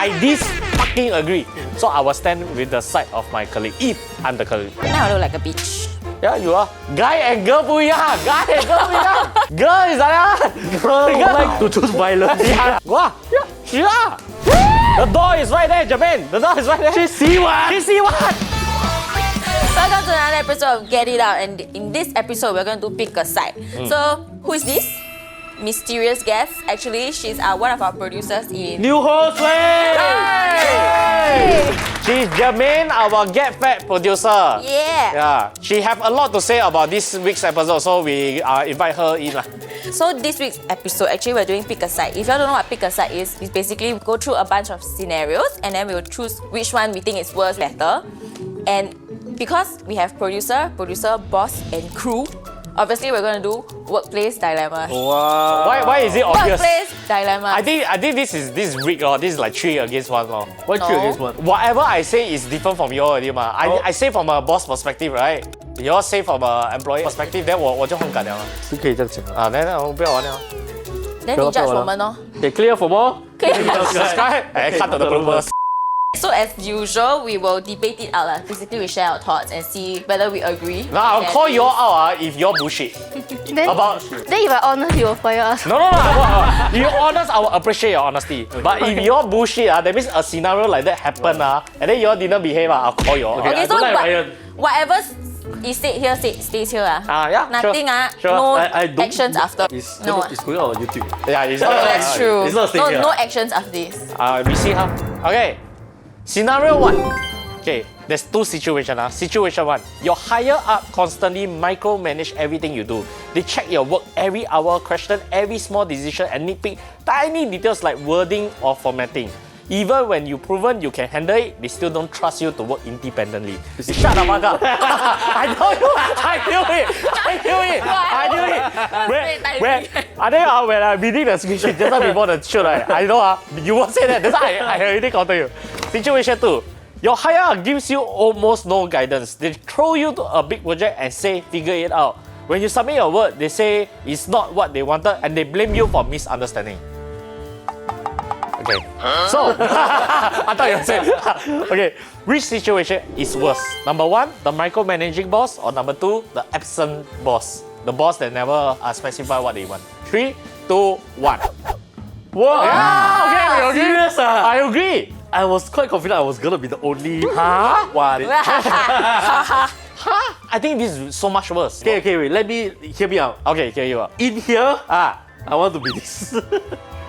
I fucking agree. So I will stand with the side of my colleague if I'm the colleague. Now I look like a bitch. Yeah, you are. Guy and girl 不一样 Guy and girl 不一样 Girl is like that. Girl like to choose violence. Yeah. Wow. Yeah. She are. The door is right there, Jermaine. The door is right there. She see what? She see what? Welcome to another episode of Get It Out, and in this episode we're going to pick a side. So who is this? Mysterious guest. Actually, she's one of our producers in New host, Hey! She's Jermaine, our Get Fat producer. Yeah. She have a lot to say about this week's episode, so we invite her in. So this week's episode, actually we're doing pick a side. If you don't know what pick a side is, it's basically we go through a bunch of scenarios and then we'll choose which one we think is worse, better. And because we have producer, boss and crew, obviously we're going to do workplace dilemmas. Wow. Why is it obvious? Workplace dilemmas. I think this is rigged. This is like 3 against 1. Why 3 against 1? Whatever I say is different from you already. I say from a boss perspective, right? You all say from a employee perspective, then 我就很敢了。是可以这样讲啊。then 我不要玩了。Then 你 judge 我们咯。Okay, clear for more. Subscribe and cut the bloopers. So as usual, we will debate it out. Basically, we share our thoughts and see whether we agree. Now I'll call you all out if you're bullshit. Then if I honest, you will fire us. No. You honest, I will appreciate your honesty. But if you're bullshit, that means a scenario like that happen, and then you all didn't behave, I'll call you all. Okay, so whatever is said here stays here. Yeah, Nothing, sure. no I don't actions after. It's It's going on YouTube. Yeah, it's that's true. It's not staying here. No actions after this. We see how. Okay. Scenario 1. Okay, there's 2 situations. Situation 1. Your higher up constantly micromanage everything you do. They check your work every hour, question every small decision, and nitpick tiny details like wording or formatting. Even when you've proven you can handle it, they still don't trust you to work independently. Shut the fuck up. I know you. I knew it. When I'm reading the script just before the shoot, I know you won't say that. That's why I already counted you. Situation 2. Your higher up gives you almost no guidance. They throw you to a big project and say, figure it out. When you submit your work, they say it's not what they wanted and they blame you for misunderstanding. Okay. So, I thought you were saying. Okay, which situation is worse? Number 1, the micromanaging boss, or number 2, the absent boss? The boss that never specify what they want. 3, 2, 1. Whoa! Yeah, okay, we agree. Serious? I agree. I was quite confident I was gonna be the only one. I think this is so much worse. Okay, wait. Let me hear me out. Okay, hear you out. In here, I want to be this.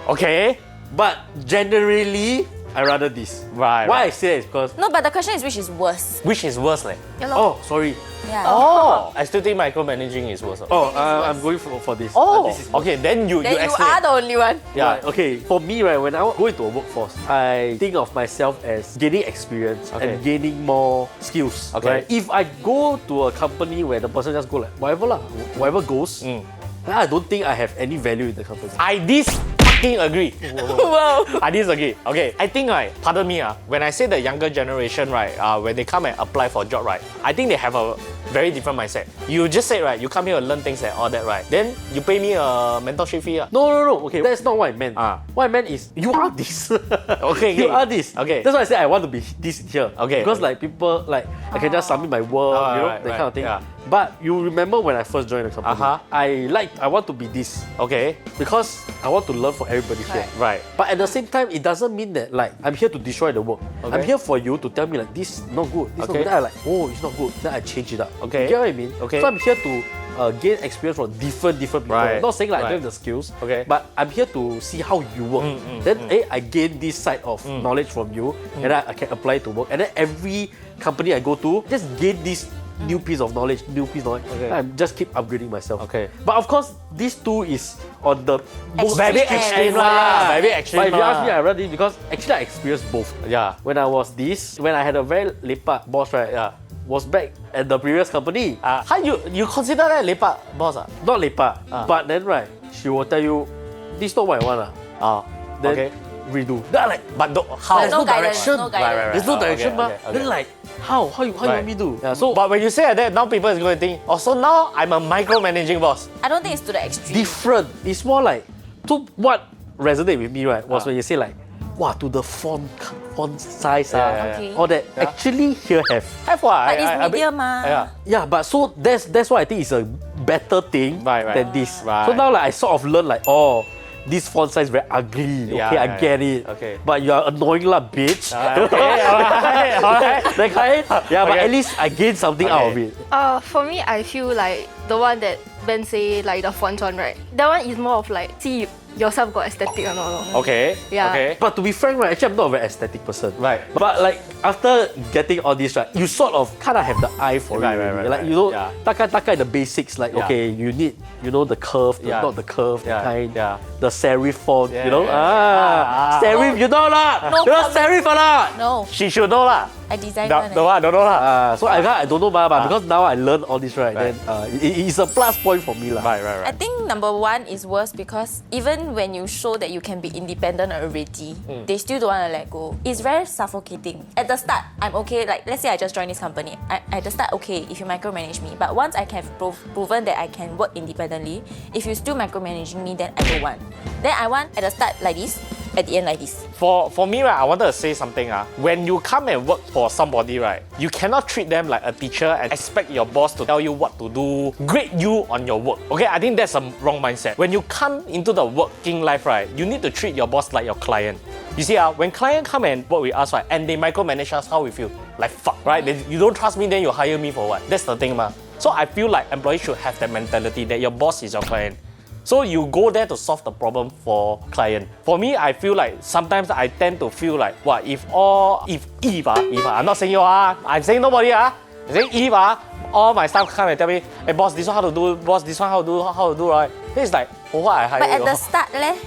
Okay. But generally, I rather this. Right. Why I say that is because. No, but the question is which is worse. Which is worse, like? Oh, sorry. Yeah. Oh, I still think micromanaging is worse. I'm going for this. Oh, this is okay. Then you Then you explain. are the only one. Yeah. Right, okay, for me, right, when I go into a workforce, I think of myself as gaining experience and gaining more skills. Okay. Right? If I go to a company where the person just go like, whatever goes, I don't think I have any value in the company. I agree. Wow. I disagree. Okay, I think pardon me, when I say the younger generation, when they come and apply for a job, I think they have a very different mindset. You just said, you come here and learn things and all that, Then you pay me a mentorship fee. No. Okay, that's not what I meant. What I meant is you are this. Okay. You are this. Okay. That's why I said I want to be this here. Okay. Because like people I can just submit my work, that kind of thing. Yeah. But you remember when I first joined the company, I want to be this. Okay. Because I want to learn from everybody here. Right. But at the same time, it doesn't mean that I'm here to destroy the work. Okay. I'm here for you to tell me this is not good. This is not good. Then I'm it's not good. Then I change it up. Okay. You get what I mean? Okay. So I'm here to gain experience from different people. Right. I'm not saying I don't Right. have the skills. Okay. But I'm here to see how you work. Then I gain this side of knowledge from you, and I can apply it to work. And then every company I go to, just gain this new piece of knowledge. Okay. I just keep upgrading myself. Okay. But of course, these two is on the most Very extreme lah. Very But extreme. if you ask me, I rather this because actually I experienced both. Yeah. When I was when I had a very lepak boss, was back at the previous company. How you consider that lepak boss? Not lepak, but then she will tell you, this is not what I want. Then okay. redo. Then I But how? There's no direction. No guidance. There's no direction, okay. Then how you want me to do? Yeah, so But when you say that, now people is going to think, so now I'm a micromanaging boss. I don't think it's to the extreme. different. It's more like, so what resonated with me, was when you say wow, to the font size, Okay. all that. Actually, here have. Have what? But it's medium, Yeah. Yeah, but so that's why I think it's a better thing Right. than this. Right. So now like I sort of learn like, oh, this font size very ugly. Yeah, Okay, I yeah, get yeah. it. Okay. But you are annoying lah, bitch. Okay, alright. That kind. Yeah, but Okay. at least I gain something out of Okay. it. For me, I feel like the one that Ben say, like the font one, right? That one is more of like, see yourself got aesthetic or not. Okay. Yeah. Okay. But to be frank, right, actually I'm not a very aesthetic person. Right. But like after getting all this, right, you sort of kind of have the eye for Right, it. right, already. right, Like right. you know, Yeah. taka the basics. Like Yeah. okay, you need the curve, Yeah. not the curve, the Yeah, kind, yeah. the serif font. Yeah, You know, yeah. serif, you know lah. No you know problem. serif or not? No, She should know lah. I designed The one. one, don't know lah. So I don't know, but because now I learn all this, right? Right. Then it's a plus point for me lah. Right. I think number one is worse because even when you show that you can be independent already, they still don't want to let go. It's very suffocating. At the start, I'm okay. Like let's say I just joined this company. At the start, okay, if you micromanage me. But once I have proven that I can work independently, if you still micromanaging me, then I don't want. Then I want at the start like this, at the end like this. For me, right, I wanted to say something. When you come and work for somebody, right, you cannot treat them like a teacher and expect your boss to tell you what to do, grade you on your work. Okay, I think that's a wrong mindset. When you come into the working life, right, you need to treat your boss like your client. You see, when client come and work with us, right, and they micromanage us, how we feel? Like fuck, right? You don't trust me, then you hire me for what? That's the thing, ma. So I feel like employees should have that mentality that your boss is your client. So you go there to solve the problem for client. For me, I feel like sometimes I tend to feel like, what if I'm not saying you I'm saying nobody I'm saying all my staff come and tell me, hey boss, this one how to do, boss, this one how to do, right? Then it's like, for what I hire But you? at the start, leh.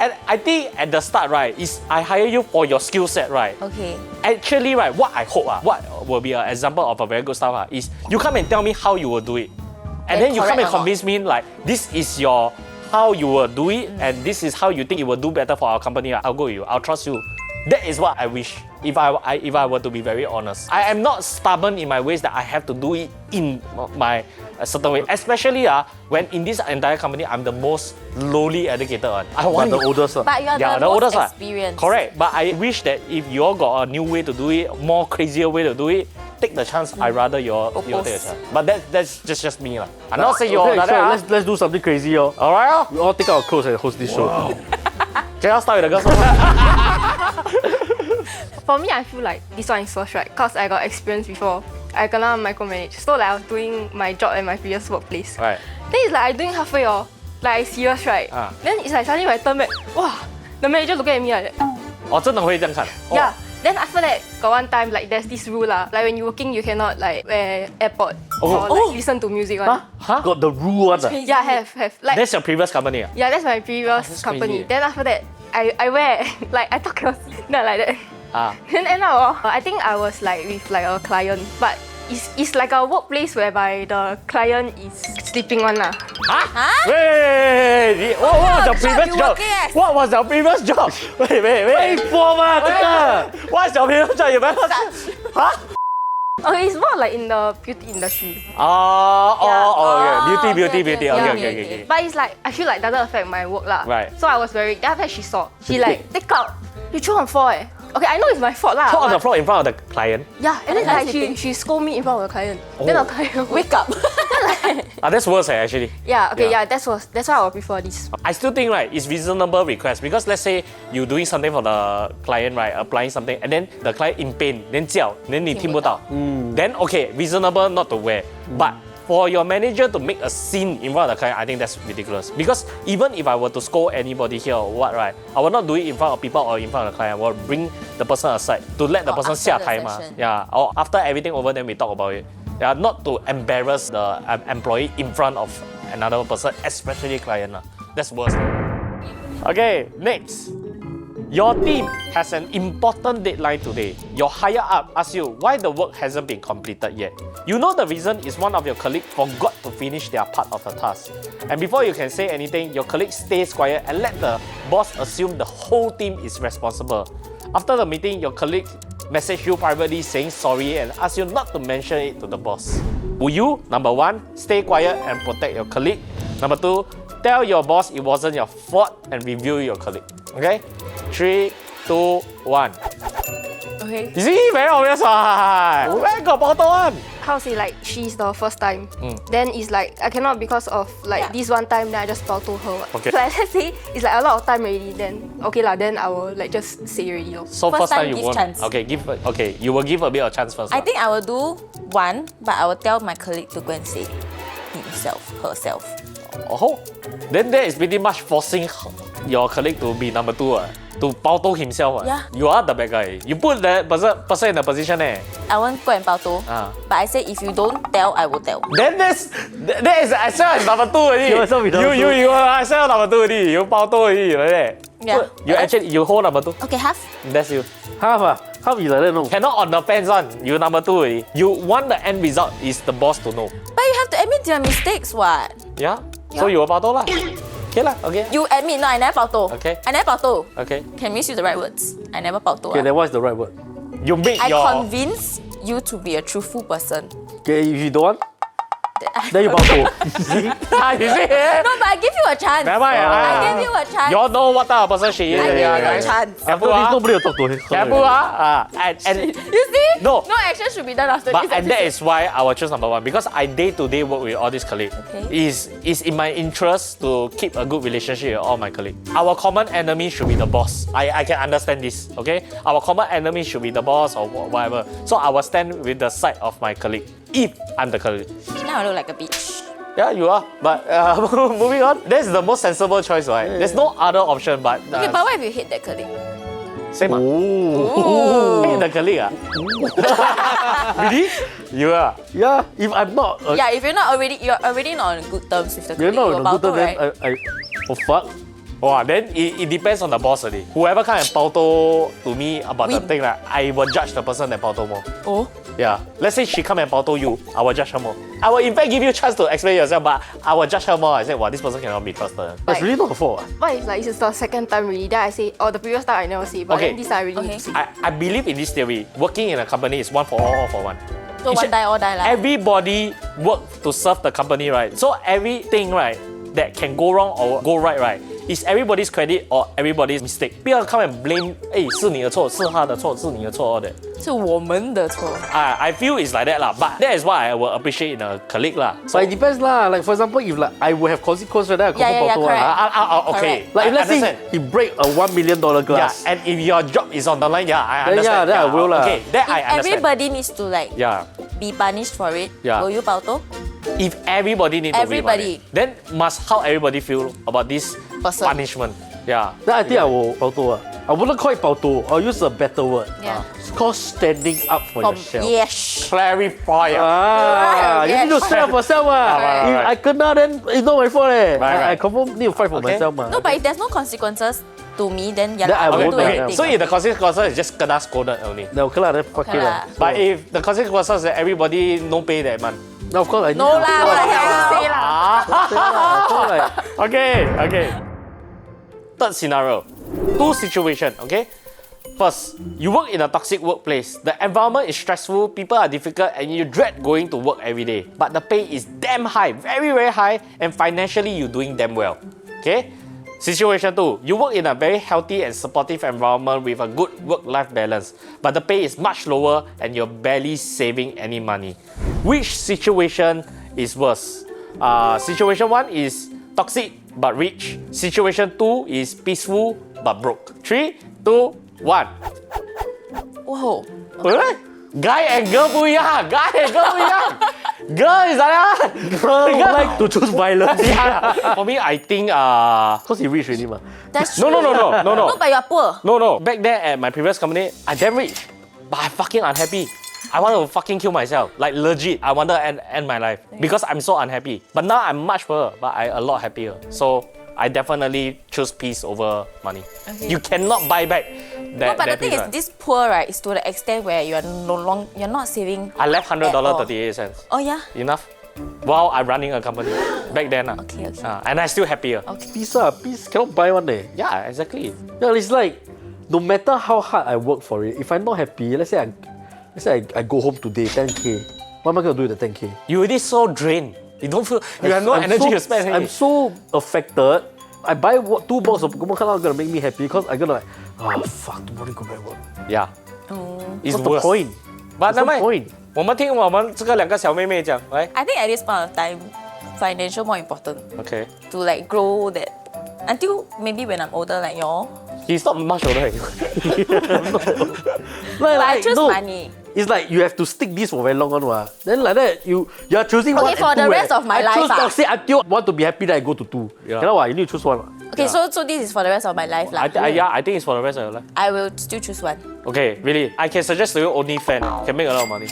And I think at the start, right, is I hire you for your skill set, right? Okay. Actually, right, what I hope, what will be an example of a very good staff is you come and tell me how you will do it. And then you come and correct or not? convince me like this is your how you will do it and this is how you think it will do better for our company. I'll go with you. I'll trust you. That is what I wish. If I were to be very honest, I am not stubborn in my ways that I have to do it in my certain way. Especially when in this entire company, I'm the most lowly educated one. I But want the oldest one. But you're yeah, the the most oldest one. experienced. Correct. But I wish that if you all got a new way to do it, more crazier way to do it, take the chance. I rather you all take the chance. But that's just me lah. I'm not saying you all Okay, like so that. let's do something crazy, oh. All right. We all take our clothes and host this show. Can I start with the girls? For me, I feel like this one is worse, right? Because I got experience before. I kena micromanage. So like I was doing my job at my previous workplace. Right. Then it's like I doing halfway like I serious, right? Then it's like suddenly when I turn back, wow, the manager looking at me like that. 我真的会这样看。 Yeah. Then after that, got one time like there's this rule like when you working you cannot like wear AirPod or like listen to music one. Huh? Got the rule one. Yeah, have. Like That's your previous company. yeah, that's my previous that's company. crazy. Then after that, I wear like I thought I was not like that. Ah. Then end up, I think I was like with like a client, but it's like a workplace whereby the client is sleeping on lah. Huh? Wait, what was your job previous you job? working as? What was your previous job? Wait. 说嘛，这个 What's your previous job? You better. Huh? Okay, it's more like in the beauty industry. Okay. Beauty. okay. Okay. But it's like I feel like doesn't affect my work lah. Right. So I was very. Then after that she saw, she like take out. You throw on floor eh. Okay, I know it's my fault lah. Put on the but- floor in front of the client. Yeah, and then That's like the thing. she scold me in front of the client. Then the client Wake up. That's worse actually. Yeah, okay, Yeah. yeah, that's why I would prefer this. I still think right, it's reasonable request because let's say you doing something for the client, right, applying something, and then the client in pain, then 叫, then 你听不到. Then okay, reasonable not to wear. But for your manager to make a scene in front of the client, I think that's ridiculous. Because even if I were to scold anybody here or what, right, I will not do it in front of people or in front of the client. I will bring the person aside to let the Or person after 下 the台嘛. session. Yeah, or after everything over, then we talk about it. Yeah, not to embarrass the employee in front of another person, especially client. That's worse. Okay, next. Your team has an important deadline today. Your higher up asks you why the work hasn't been completed yet. You know the reason is one of your colleagues forgot to finish their part of the task. And before you can say anything, your colleague stays quiet and let the boss assume the whole team is responsible. After the meeting, your colleague message you privately saying sorry and ask you not to mention it to the boss. Will you, number one, stay quiet and protect your colleague? Number two, tell your boss it wasn't your fault and review your colleague. Okay? 3, 2, 1. Okay. You see, very obvious one. Where got bottle one? How to say like she's the first time. Mm. Then it's like I cannot because of like Yeah. this one time then I just bow to her. What. Okay. So like, let's say it's like a lot of time already. Then okay lah. Then I will like just say already. Lor. So First first time time you give won't. chance. Okay, you will give a bit of chance first. I lah. think I will do one, but I will tell my colleague to go and say himself, herself. Oh, then that is pretty much forcing your colleague to be number 2 to 包兜 himself. Yeah. You are the bad guy. You put that person in the position I won't go and 包兜. Ah. But I say if you don't tell, I will tell. Then that is as well as number 2 already. You also be number two. You are as well number 2 already. You 包兜 already like that. Yeah. You hold number 2. Okay, half. That's you. Half ah. Half is like that no. Cannot on the fence one. You number 2 already. You want the end result is the boss to know. But you have to admit your mistakes, what? Yeah. So you will 包兜 lah. Okay lah. Okay. You admit, no, I never 包兜. Okay. I never 包兜. Okay. Can we use the right words? I never 包兜. Okay, then what's the right word? You make I your. convince you to be a truthful person. Okay, if you don't want, then you bow to. Ah, you see? No, but I give you a chance. Never mind. I gave you a chance. You all know what type of person she is. I gave you a chance. After Careful this, ah. nobody will talk to him. Careful ah. And You see? No. No action should be done after But this. and that is why I will choose number 1 because I day-to-day work with all these colleagues. Okay. Is in my interest to keep a good relationship with all my colleagues. Our common enemy should be the boss. I can understand this. Okay. Our common enemy should be the boss or whatever. So I will stand with the side of my colleague if I'm the colleague. Now I look like a bitch. Yeah, you are. But moving on, that's the most sensible choice, right? There's no other option but. Okay, but what if you hate that colleague? Same. Oh. Hey, the colleague. Really? You are. Yeah, if I'm not, Yeah, if you're already not on good terms with the you're colleague. not you're in a good term, right? then oh fuck. Wow, then it depends on the boss already. Whoever come and 包兜 to me about the Win. thing, right, I will judge the person that 包兜 more. Oh. Yeah. Let's say she come and 包兜 you, I will judge her more. I will in fact give you a chance to explain yourself, but I will judge her more. I say, wow, this person cannot be trusted. That's really not a fault. What if like it's the second time really? Then I say, oh the previous time I never say, but Okay. then this time I really need to say. I believe in this theory. Working in a company is one for all for one. So one die, all die lah. Everybody work to serve the company, right? So everything, right, that can go wrong or go right, is everybody's credit or everybody's mistake. 不要 come and blame, 是你的错，是他的错，是你的错 all that. 是我们的错。 I feel it's like that lah, but that is what I will appreciate in a colleague lah. But it depends lah. Like for example, if like I will have consequence, right, then I confirm Yeah, bow to correct. lah. Okay. Like if I let's say understand. he break a $1 million Yeah, glass. and if your job is on the line, yeah, I Then understand. yeah, then I will lah. Okay, that I If understand. everybody needs to like Yeah. be punished for it, Yeah. will you 包兜? If everybody need to be Everybody. punished, then must how everybody feel about this Person. punishment. Yeah. Then I think I will bow to. I wouldn't call it bow to. I'll use a better word. Yeah. It's called standing up for yourself. Yes. Clarify. Ah, you need to stand up for yourself. right, If right. I kena, then it's not my fault. right. I confirm need to fight for Okay. myself. Ma. No, but if there's no consequences to me, then yeah, Then lah, I I won't won't do do anything. that. So if the consequences is just kena scolded only. Then okay lah, then fuck Okay it lah. lah. But if the consequences that everybody no pay that month. No, of course I need No to- lah, what the hell you say lah? Of course, like, Okay. Third scenario. Two situations, okay? First, you work in a toxic workplace. The environment is stressful, people are difficult, and you dread going to work every day. But the pay is damn high, very, very high, and financially you're doing damn well. Okay? Situation 2, you work in a very healthy and supportive environment with a good work-life balance, but the pay is much lower and you're barely saving any money. Which situation is worse? Situation 1 is toxic but rich. Situation 2 is peaceful but broke. 3, 2, 1. Whoa. Guy and girl 不一样 Guy and girl 不一样 Girl is like that. girl like to choose violence. Yeah. For me, I think Cause he rich already, ma. That's No, true. no. No, but you're poor. No. Back there at my previous company, I damn rich, but I fucking unhappy. I want to fucking kill myself. Like legit, I want to end my life because I'm so unhappy. But now I'm much poorer, but I a lot happier. So I definitely choose peace over money. Okay. You cannot buy back that. No, but the that thing peace, is, right? this poor right is to the extent where you're not saving. I left $100 at all. 38 cents. Oh yeah. Enough. While I'm running a company back then. Okay. And I still happier. Peace peace cannot buy one day. Yeah, exactly. Yeah, it's like no matter how hard I work for it, if I'm not happy, let's say I go home today, 10K. What am I gonna do with the 10K? You already so drained. You don't feel you have no energy to spend. I'm so affected. I buy 2 boxes of Pokemon card, not gonna make me happy because I'm gonna like, Oh fuck, tomorrow go back work. Yeah. It's What's the worse. point? But What's the never mind. point? 我们听我们这个两个小妹妹讲，来 I think at this point of time, financial more important ，OK。 to like grow that until maybe when I'm older like y'all. He's not much older than you. But I choose no, money. It's like you have to stick this for very long on what. Then like that you are choosing one Okay, and for the two, rest of my I life, choose ah. toxic until want to be happy that I go to 2. Yeah. Cannot what, you need to choose one. Okay, so this is for the rest of my life lah. I think it's for the rest of your life. I will still choose one. Okay, really. I can suggest to you OnlyFans. Can make a lot of money.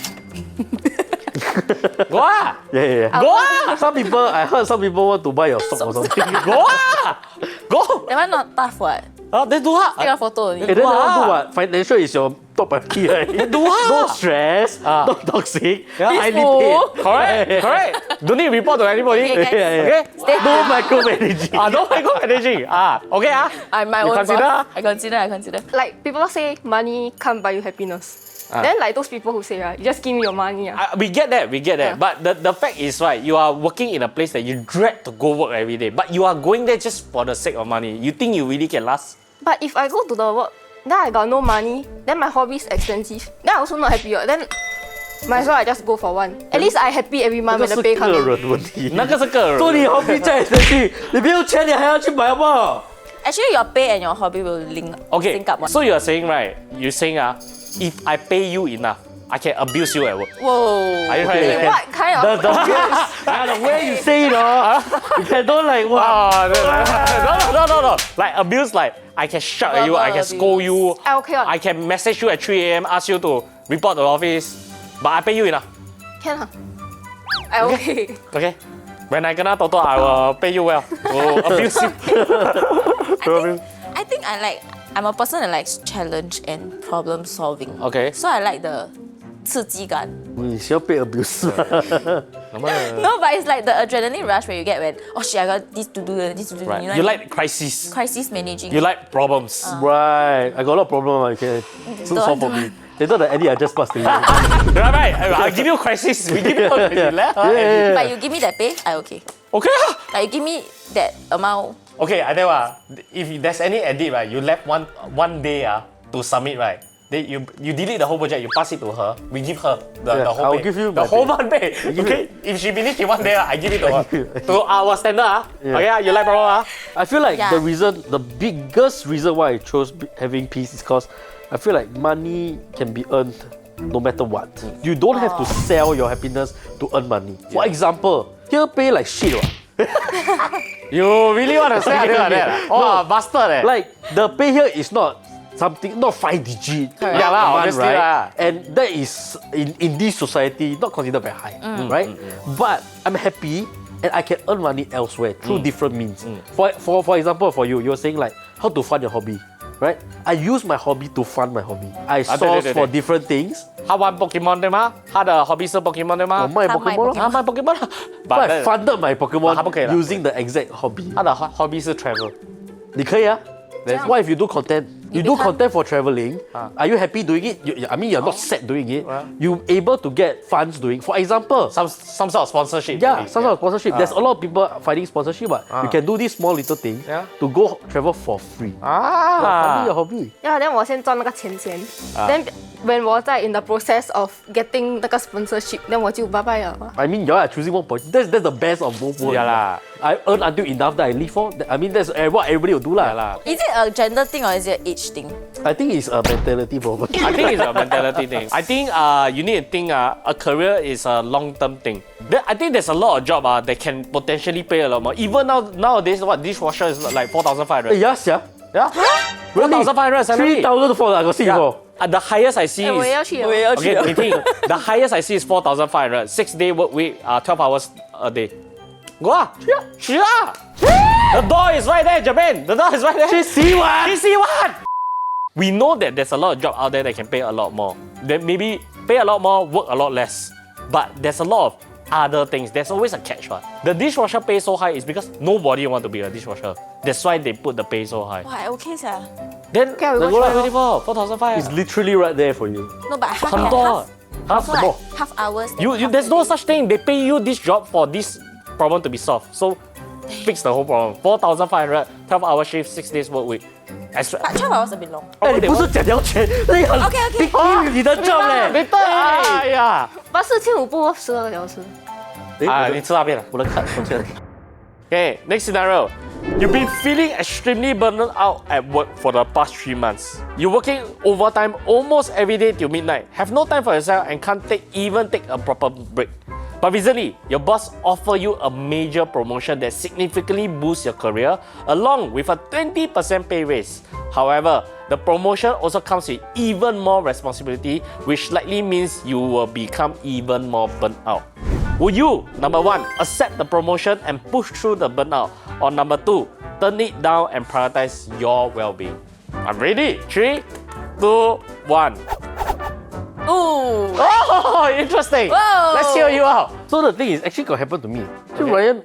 Go ah! Yeah. Go ah! Some people, I heard some people want to buy your sock or something. Go ah! Go! That one not tough what? Then do what? Take a photo only. And then that one do Wow. what? Financial is your top priority, right? Do what? No stress, Ah. not toxic, Yeah. highly Peaceful. paid. Correct. Don't need to report to anybody. Okay, guys. Okay? Stay No micromanaging. No micromanaging. Okay I'm my You own consider? boss. I consider. Like people say money can't buy you happiness. Then like those people who say, right, you just give me your money. We get that. Yeah. But the fact is, right, you are working in a place that you dread to go work every day. But you are going there just for the sake of money. You think you really can last? But if I go to the work, then I got no money, then my hobby is expensive. Then I also not happy. Then might as well I just go for one. At least I happy every month 那 when 个 the 是 pay 个 come in. 人问题。那个是个人。做你 hobby 再expensive，你没有钱你还要去买好不好？ Actually, your pay and your hobby will Okay, sync up. One. so you're saying, right, you're saying, if I pay you enough, I can abuse you at work. Whoa. Are you trying to say that? What kind of... The way you say it, you cannot like wow. No. Like abuse, like I can shout at you, I can Verbal scold you, Okay, I can message you at 3 a.m., ask you to report to the office, but I pay you enough. Can I okay. Okay? When I kena Toto, I will pay you well. To abuse you. I think I'm a person that likes challenge and problem solving. Okay. So I like the 刺激感. 你需要被 abuse 吗？ No, but it's like the adrenaline rush where you get when oh shit I got this to do, this to do. Right. You like crisis. crisis managing. You like problems. Right, I got a lot of problem. You can soon solve for me. Later the Eddie I just pass to you. Right. I'll give you crisis. We give you crisis. Yeah. But you give me that pay, I okay. Okay. Like you give me that amount. Okay, I tell you, if there's any edit, right, you left one day to submit, right? Then you delete the whole project, you pass it to her, we give her the whole I'll pay. give you the my whole pay. month pay. Okay? If she finish in 1 day, I give it to her. give you. To our standard, okay, you like problem, I feel like Yeah. the biggest reason why I chose having peace is because I feel like money can be earned no matter what. You don't have to sell your happiness to earn money. For example, here pay like shit. You really want to say until like that? Oh, bastard eh. Like the pay here is not something, not 5 digit. Correct. Yeah lah, a month, obviously right? lah. And that is in this society not considered very high, right? But I'm happy and I can earn money elsewhere through different means. For example, for you, you're saying like how to fund your hobby, right? I use my hobby to fund my hobby. I source 对 for different things. 他玩 Pokemon 对吗？他的 hobby 是 Pokemon 对吗？我卖他卖 Pokemon 咯 Pokemon 他卖 Pokemon， So but I funded my Pokemon 他不可以啦 using the exact hobby. 他的 hobby 是 travel。你可以啊。What if you do content? You do content for traveling. Are you happy doing it? I mean, you're not sad doing it. You able to get funds doing. For example, Some sort of sponsorship. yeah, maybe. some sort of sponsorship. There's a lot of people finding sponsorship. But you can do this small little thing Yeah. to go travel for free. Funding Ah. your hobby. Yeah, then 我先赚那个钱先。Then when 我在 in the process of getting 那个 sponsorship, then 我就拜拜了。 I mean, you are choosing one point. That's the best of both worlds. Yeah lah. I earn until enough that I live for. I mean, that's what everybody will do lah. Yeah lah. Is it a gender thing or is it an age thing? I think it's a mentality problem. I think it's a mentality thing. I think you need to think a career is a long-term thing. I think there's a lot of job that can potentially pay a lot more. Even nowadays, what dishwasher is like 4,500. Yes, yeah. Yeah, Really? 4,500 salary. 3,000 for I got see before. The highest I see 我也 is 要去了。 okay. 你听 the highest I see is 4,500. 6-day work week, 12 hours a day. Go ah, 去啊 The door is right there, Japan. The door is right there. 去洗碗。去洗碗 We know that there's a lot of job out there that can pay a lot more. That maybe pay a lot more, work a lot less. But there's a lot of other things. There's always a catch. Right? The dishwasher pay so high is because nobody want to be a dishwasher. That's why they put the pay so high. Wow, okay, sir. Then Okay, we the watch go that like 24, 4,500. It's literally right there for you. No, but half, 很多 half, half so more. like half hours. then You half there's no day. such thing. They pay you this job for this problem to be solved. So fix the whole problem. 4,500, 12-hour shift, 6 days work week. But 12 hours a bit long. 哎，你不是讲你要全，那个 OK，OK big deal 你的 job 嘞。哎呀， But 4500不12个小时。啊，你吃大便了。我的看，我这里。 Okay, next scenario. You've been feeling extremely burned out at work for the past 3 months. You're working overtime almost every day till midnight, have no time for yourself and can't even take a proper break. But recently, your boss offered you a major promotion that significantly boosts your career, along with a 20% pay raise. However, the promotion also comes with even more responsibility, which likely means you will become even more burnt out. Would you, number 1, accept the promotion and push through the burnout? Or number 2, turn it down and prioritize your well-being? I'm ready. 3, 2, 1. Ooh. Oh, interesting. Whoa. Let's hear you out. So the thing is actually got happen to me. So Okay. Ryan,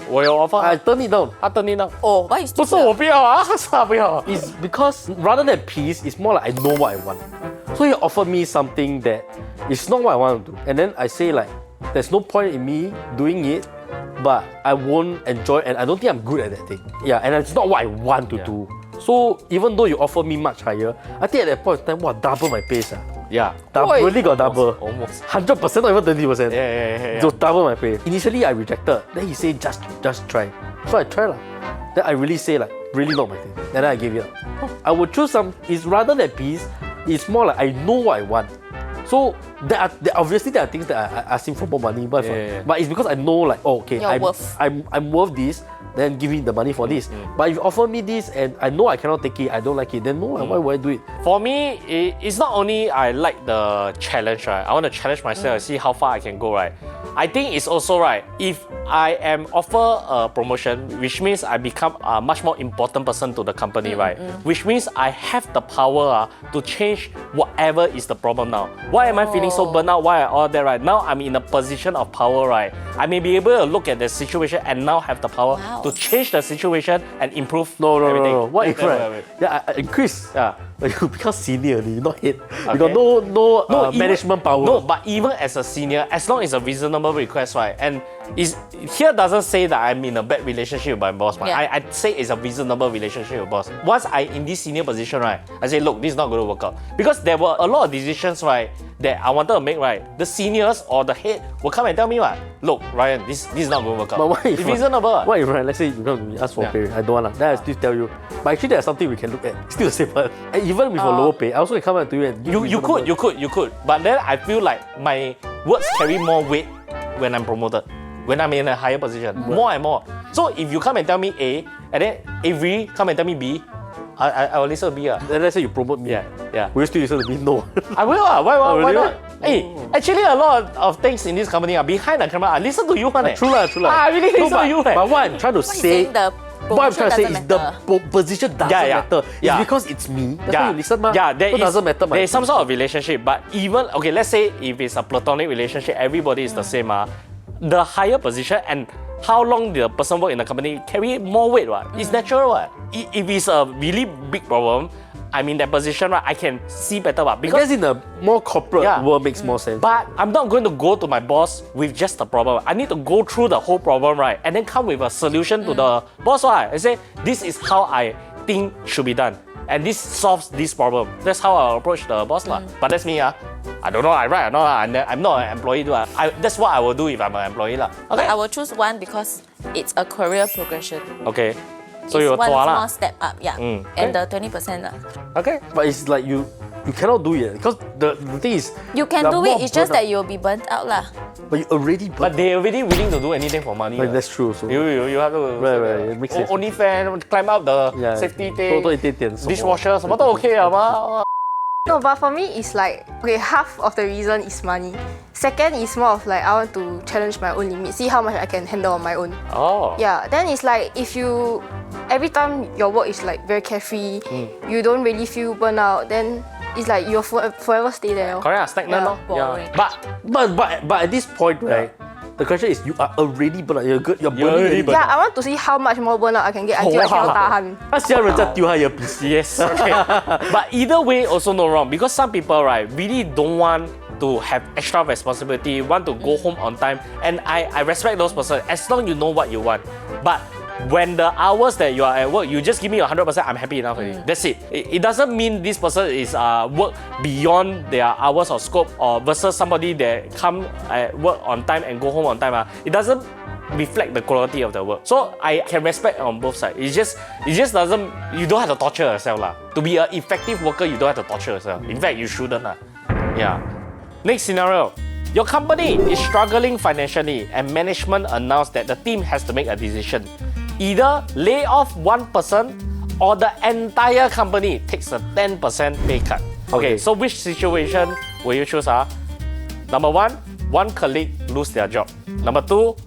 我有 offer. I turn it down. 他等你呢？ Oh, why you 不 still 是我不要啊，是他不要。 It's because rather than peace, it's more like I know what I want. So he offered me something that is not what I want to do. And then I say like, there's no point in me doing it, but I won't enjoy and I don't think I'm good at that thing. Yeah, and it's not what I want to do. So even though you offer me much higher, I think at that point in time, wow, double my pace. Yeah. Really got double. Almost. 100%, not even 20%. Yeah. So double my pay. Initially I rejected. Then he said just try. So I try lah. Then I really say like really not my thing. And then I gave it up. I would choose some. It's rather than peace. It's more like I know what I want. So obviously there are things that I ask him for more money, but but it's because I know like You're worth. I'm worth this. Then give me the money for this. But if you offer me this and I know I cannot take it, I don't like it, then no, why would I do it? For me, it's not only I like the challenge, right? I want to challenge myself and see how far I can go, right? I think it's also right. If I am offer a promotion, which means I become a much more important person to the company, right? Which means I have the power to change whatever is the problem now. Why am I feeling so burnt out? Why all that, right? Now I'm in a position of power, right? I may be able to look at the situation and now have the power to change the situation and improve everything. No. What if right? Wait. Yeah, Chris. Yeah. You become senior, you not head. You Okay. got no even- management power. No, but even as a senior, as long as a reasonable request, right? And here doesn't say that I'm in a bad relationship with my boss, right? Yeah. I say it's a reasonable relationship with boss. Once I in this senior position, right? I say, look, this is not going to work out. Because there were a lot of decisions, right, that I wanted to make, right? The seniors or the head will come and tell me, right? Look, Ryan, this is not going to work out. But what if it's reasonable. What if right, let's say you come to me, ask for Yeah. pay, I don't want then I still tell you. But actually there's something we can look at. Still the same one. And even with a lower pay, I also can come back to you and give You could. But then I feel like my words carry more weight when I'm promoted, when I'm in a higher position, more and more. So if you come and tell me A, and then Avery come and tell me B, I will listen to B. Then let's say you promote me. Yeah. Will you still listen to me? No. I will. Why really? not? Hey, actually a lot of things in this company are behind the camera. I listen to you, man. True lah. I really listen to you. But what I'm trying to What he's say, saying, the what I'm trying to say promotion is the doesn't position doesn't Yeah. matter. Yeah. It's because it's me. That's why you listen, ma. Yeah, So it doesn't matter. there is some sort of relationship, but even okay, let's say if it's a platonic relationship, everybody is the same. The higher position and how long the person work in the company carry more weight. It's natural. If it's a really big problem, I'm in that position, right? I can see better. Because in a more corporate world makes more sense. But I'm not going to go to my boss with just the problem. I need to go through the whole problem, right? And then come with a solution to the boss, right? I say, this is how I think should be done. And this solves this problem. That's how I approach the boss. But that's me. I don't know, I right or not. I'm not an employee. That's what I will do if I'm an employee. Okay. I will choose 1 because it's a career progression. Okay. So it's you one tua small lah. step up, yeah. Okay. And the 20% lah. Okay. But it's like you cannot do it because the thing is You can are do more it, it's just burnt that you'll be burnt out lah. out. But you already burnt. But they're already willing to do anything for money. Like, that's true. So You have to. Right, it makes sense. Only fan, climb up the yeah, safety 多 thing. 一点点什么 Dishwasher 什么都 OK 了嘛。 No, but for me, it's like, okay, half of the reason is money. Second is more of like, I want to challenge my own limits, see how much I can handle on my own. Oh. Yeah, then it's like, if you, every time your work is like very carefree, you don't really feel burnout, then it's like you'll forever stay there. Correct, stagnant. Yeah. Boring. But at this point, right? The question is, you are already burnt out. You're good. You're burning already already. burnt Yeah, I want to see how much more burnout I can get until I cannot tahan. 他希望人家丢他 earpiece. Yes. Okay. But either way, also no wrong because some people, right, really don't want to have extra responsibility, want to go home on time, and I respect those persons as long you know what you want. But when the hours that you are at work, you just give me 100%, I'm happy enough already. That's it. It doesn't mean this person is work beyond their hours of scope or versus somebody that come at work on time and go home on time. It doesn't reflect the quality of the work. So I can respect on both sides. It just doesn't, you don't have to torture yourself. To be an effective worker, you don't have to torture yourself. In fact, you shouldn't. Yeah. Next scenario. Your company is struggling financially and management announced that the team has to make a decision. Either lay off one person or the entire company takes a 10% pay cut. Okay, so which situation will you choose? Number one colleague lose their job. Number two,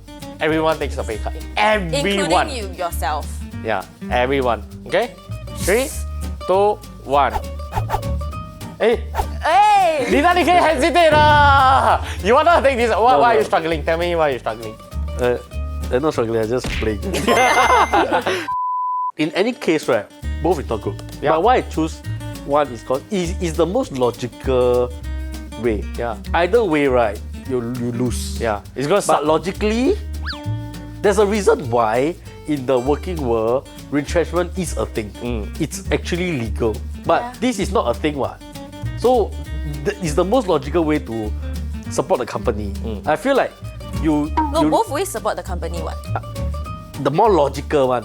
everyone takes a pay cut. Everyone. Including you yourself. Yeah, everyone. Okay? 3, 2, 1. Hey, Hey! 你可以 hesitate 啦. You wanna take this? Why are you struggling? Tell me why you're struggling. I'm not struggling, I'm just playing. In any case, right, both is not good. Yeah. But why I choose one is the most logical way. Yeah. Either way, right, you lose. Yeah, it's gonna But suck. logically, there's a reason why in the working world, retrenchment is a thing. It's actually legal. But this is not a thing, what? So it's the most logical way to support the company. I feel like you Both ways support the company. What? the more logical one.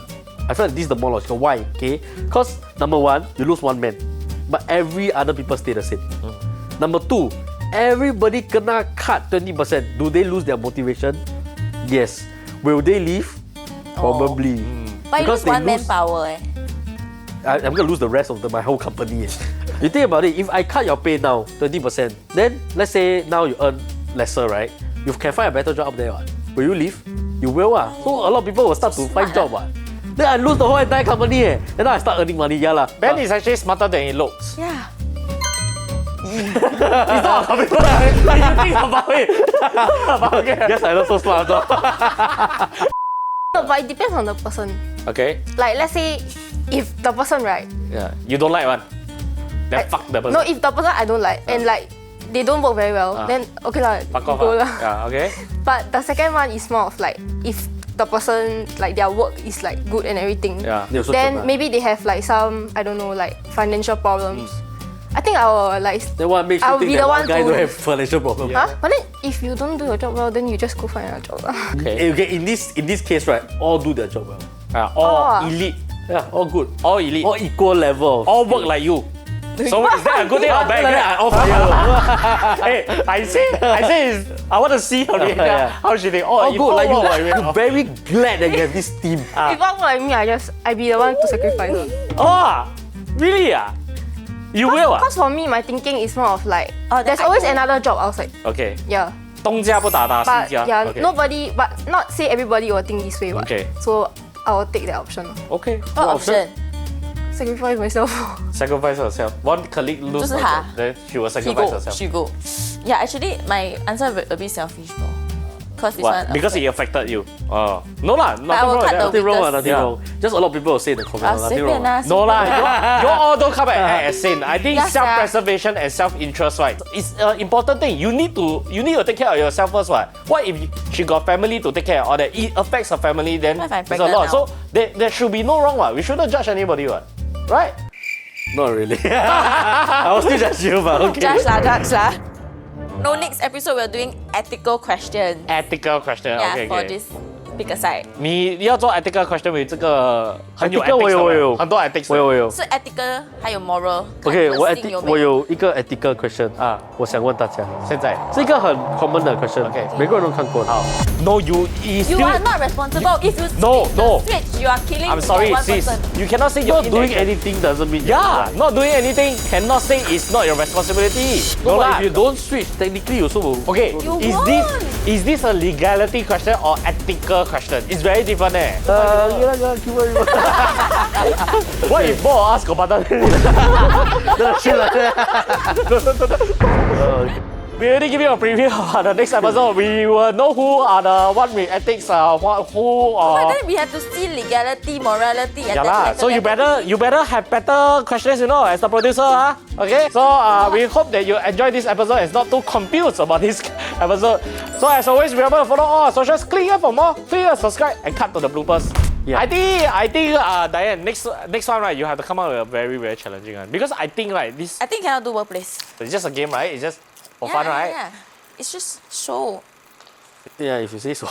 I feel like this is the more logical. Why? Okay? Because number one, you lose one man, but every other people stay the same. Number two, everybody kena cut 20%. Do they lose their motivation? Yes. Will they leave? Probably. But you lose they one manpower. I'm gonna lose the rest of my whole company. You think about it, if I cut your pay now 20%, then let's say now you earn lesser, right? You can find a better job up there. What? Will you leave? You will. So a lot of people will start to find job. What? Then I lose the whole entire company. Then I start earning money. Yeah, Ben is actually smarter than he looks. Yeah. He's not a computer. Like you think about it. Okay. Yes, I know so smart. No, but it depends on the person. Okay. Like, let's say, if the person, right? Yeah. You don't like one. Then fuck the person. No, if the person I don't like and like they don't work very well, then okay lah, fuck off. go lah. Yeah. Okay. But the second one is more of like if the person like their work is like good and everything, Yeah. They also then kena. maybe they have like some I don't know like financial problems. I think I will like. Then what makes you I'll think be that the one one guy to- don't have financial problem? Huh? But then if you don't do your job well, then you just go find another job lah. Okay. Okay, in this case, right, all do their job well. All Oh. elite. Yeah, all good. All elite. All equal level. All work like you. So is that a good thing or bad? I all fire. Hey, I say I want to see her reaction. Yeah. How she think. All Oh, good. Like work you, you're very glad that you have this team. If one work like me, I be the one to sacrifice. Oh, really? You will? Because for me, my thinking is more of like Oh, there's I always know. another job outside. Okay. Yeah. 东家不打打西 But 家。 yeah, Okay. nobody, but not say everybody will think this way. What? Okay. So I will take that option. Okay. What option? Sacrifice myself. Sacrifice herself. One colleague lose 就是 her 她 job, then she will She sacrifice go. herself. She go. Yeah, actually, my answer a bit selfish though. Cause this What? one. Because it affected you. Oh. No lah, nothing I will wrong with cut that. the Nothing wrong, weakest. nothing Yeah. wrong. Just a lot of people will say in the comments. Nothing wrong. 随便啊 No lah, 随便啊 you all don't come back and act as sane. I think Yes, self-preservation and self-interest, right? It's an important thing. You need to take care of yourself first, right? What if she got family to take care of, or that it affects her family? Then What if I'm it's a pregnant lot. now? So there should be no wrong, what? We shouldn't judge anybody, what? Right? Not really. I was still judge you, but okay. Judge lah. No, next episode we're doing ethical questions. Ethical question. Yeah, Okay, for okay. this pick a side. 你要做 ethical question with 这个很有 Ethical ethics 我有的很多 ethics 的。我有。是 ethical 还有 moral。 OK，我看你的心有没有我有一个 ethical question 啊我想问大家，现在是一个很 common 的 question， OK 每个人都看过的。好，No you is You still are not responsible if you No, switch no. the switch. You are killing I'm sorry, that one sis. person. You cannot say you're Not doing inaction. anything doesn't mean Yeah, not doing anything cannot say it's not your responsibility. No, lah. but if you don't switch, technically you also will. Okay, You is this a legality question or ethical question? It's very different eh. Keep worrying. What if both of us got button? We already give you a preview of the next episode. We will know who are the one with ethics, who But then we have to see legality, morality, and Yeah then lah. So you better have better questions, as the producer, Okay. So we hope that you enjoy this episode and not too confused about this episode. So as always, remember to follow all our socials. Click here for more. Click here, subscribe, and cut to the bloopers. Yeah. I think, Diane, next one, right, you have to come up with a very, very challenging one. Because I think, right, this I think cannot do workplace. it's just a game, right? It's just for fun, right? Yeah. It's just show. Yeah, if you say so.